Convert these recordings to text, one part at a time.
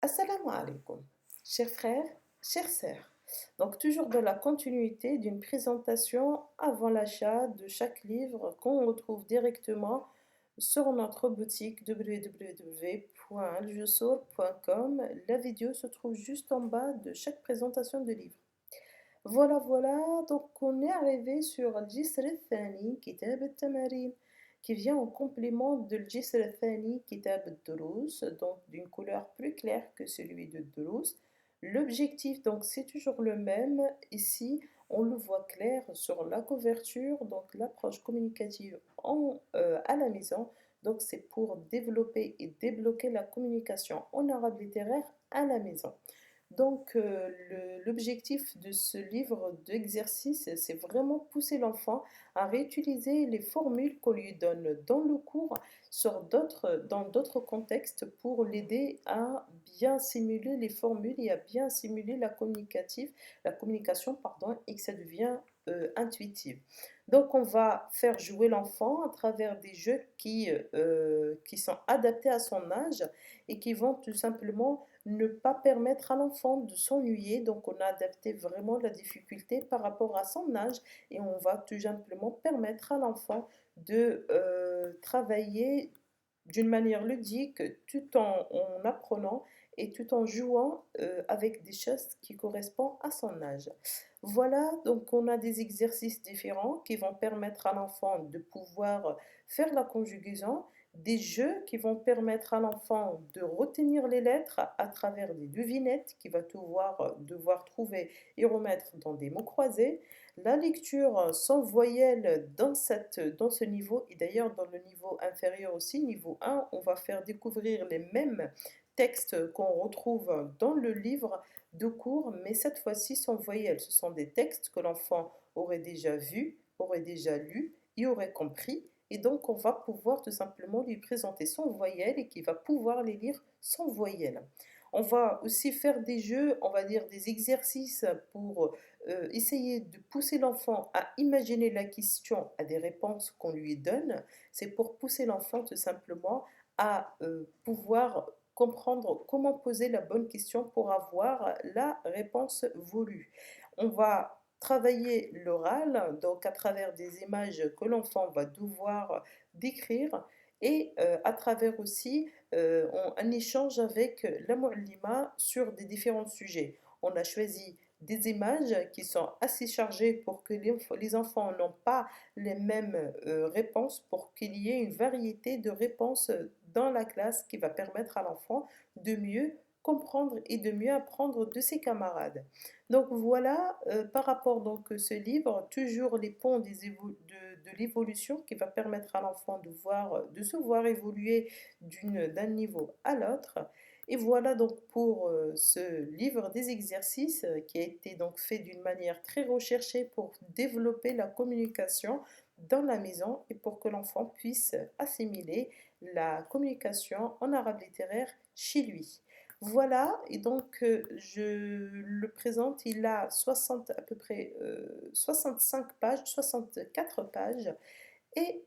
Assalamu alaikum, chers frères, chères sœurs. Donc, toujours dans la continuité d'une présentation avant l'achat de chaque livre qu'on retrouve directement sur notre boutique www.aljussour.com. La vidéo se trouve juste en bas de chaque présentation de livre. Voilà, donc on est arrivé sur Al-Jisr al-Thani, Kitab al-Tamarin, qui vient en complément de Al-Jisr al-Thani, Kitab al-Durus, donc d'une couleur plus claire que celui de Durus. L'objectif, donc, c'est toujours le même. Ici, on le voit clair sur la couverture, donc l'approche communicative à la maison. Donc, c'est pour développer et débloquer la communication en arabe littéraire à la maison. Donc, l'objectif de ce livre d'exercice, c'est vraiment pousser l'enfant à réutiliser les formules qu'on lui donne dans le cours dans d'autres contextes pour l'aider à bien simuler les formules et à bien simuler la communication, pardon, et que ça devient intuitif. Donc, on va faire jouer l'enfant à travers des jeux qui sont adaptés à son âge et qui vont tout simplement ne pas permettre à l'enfant de s'ennuyer. Donc, on a adapté vraiment la difficulté par rapport à son âge et on va tout simplement permettre à l'enfant de travailler d'une manière ludique tout en apprenant et tout en jouant avec des choses qui correspondent à son âge. Voilà, donc on a des exercices différents qui vont permettre à l'enfant de pouvoir faire la conjugaison, des jeux qui vont permettre à l'enfant de retenir les lettres à travers des devinettes qu'il va devoir trouver et remettre dans des mots croisés. La lecture sans voyelle dans ce niveau, et d'ailleurs dans le niveau inférieur aussi, niveau 1, on va faire découvrir les mêmes textes qu'on retrouve dans le livre de cours, mais cette fois-ci sans voyelle. Ce sont des textes que l'enfant aurait déjà vus, aurait déjà lus et aurait compris. Et donc, on va pouvoir tout simplement lui présenter sans voyelle et qu'il va pouvoir les lire sans voyelle. On va aussi faire des jeux, on va dire des exercices pour essayer de pousser l'enfant à imaginer la question à des réponses qu'on lui donne. C'est pour pousser l'enfant tout simplement à pouvoir comprendre comment poser la bonne question pour avoir la réponse voulue. On va travailler l'oral, donc à travers des images que l'enfant va devoir décrire et à travers aussi un échange avec la muallima sur des différents sujets. On a choisi des images qui sont assez chargées pour que les enfants n'ont pas les mêmes réponses, pour qu'il y ait une variété de réponses dans la classe qui va permettre à l'enfant de mieux comprendre et de mieux apprendre de ses camarades. Donc voilà, par rapport donc à ce livre, toujours les ponts de l'évolution qui va permettre à l'enfant de se voir évoluer d'un niveau à l'autre. Et voilà donc pour ce livre des exercices qui a été donc fait d'une manière très recherchée pour développer la communication dans la maison et pour que l'enfant puisse assimiler la communication en arabe littéraire chez lui. Voilà, et donc je le présente, il a 60, à peu près 65 pages, 64 pages, et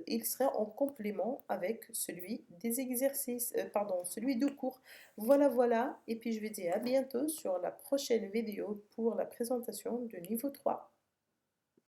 il serait en complément avec celui des exercices, pardon, celui de cours. Voilà, et puis je vous dis à bientôt sur la prochaine vidéo pour la présentation de niveau 3.